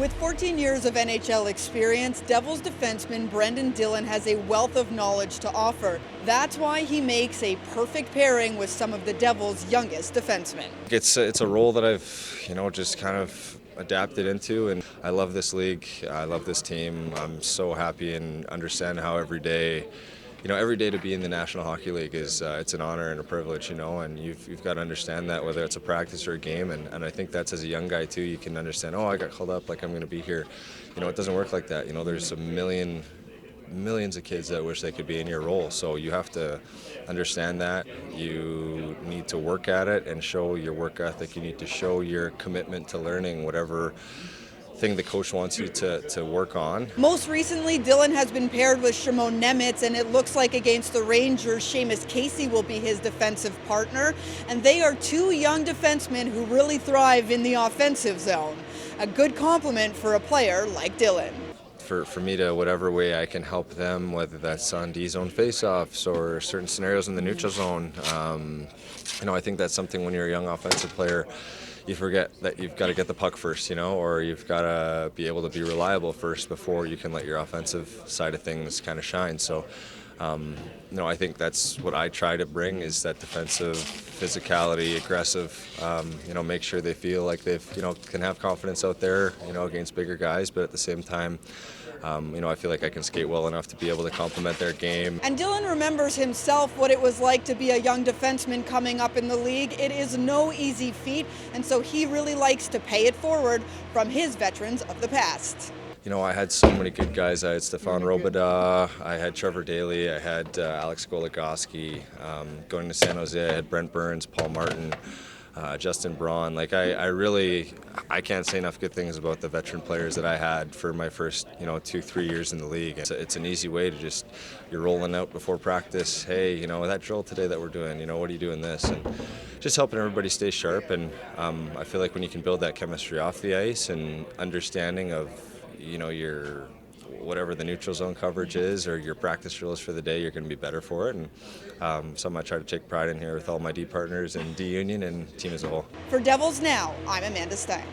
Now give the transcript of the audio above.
With 14 years of NHL experience, Devils defenseman Brenden Dillon has a wealth of knowledge to offer. That's why he makes a perfect pairing with some of the Devils' youngest defensemen. It's a role that I've, just kind of adapted into, and I love this league. I love this team. I'm so happy and understand how every day to be in the National Hockey League is it's an honor and a privilege, and you've got to understand that, whether it's a practice or a game, and I think that's, as a young guy too, you can understand, I got called up, like I'm going to be here. It doesn't work like that. There's millions of kids that wish they could be in your role, so you have to understand that. You need to work at it and show your work ethic. You need to show your commitment to learning whatever thing the coach wants you to work on. Most recently, Dillon has been paired with Nemec, and it looks like against the Rangers, Seamus will be his defensive partner. And they are two young defensemen who really thrive in the offensive zone. A good compliment for a player like Dillon. For me to, whatever way I can help them, whether that's on D-zone face-offs or certain scenarios in the neutral zone, I think that's something when you're a young offensive player, you forget that you've got to get the puck first, or you've got to be able to be reliable first before you can let your offensive side of things kind of shine. So, I think that's what I try to bring, is that defensive physicality, aggressive, make sure they feel like they've, can have confidence out there, against bigger guys, but at the same time, I feel like I can skate well enough to be able to complement their game. And Dillon remembers himself what it was like to be a young defenseman coming up in the league. It is no easy feat, and so he really likes to pay it forward from his veterans of the past. I had so many good guys. I had Stefan Robidas, I had Trevor Daley, I had Alex Goligoski. Going to San Jose, I had Brent Burns, Paul Martin, Justin Braun. I can't say enough good things about the veteran players that I had for my first, 2-3 years in the league. It's an easy way to you're rolling out before practice. Hey, that drill today that we're doing, what are you doing this? And just helping everybody stay sharp. And I feel like when you can build that chemistry off the ice and understanding of, your whatever the neutral zone coverage is or your practice drills for the day, you're going to be better for it. And something I try to take pride in here with all my D partners and D Union and team as a whole. For Devils Now, I'm Amanda Stein.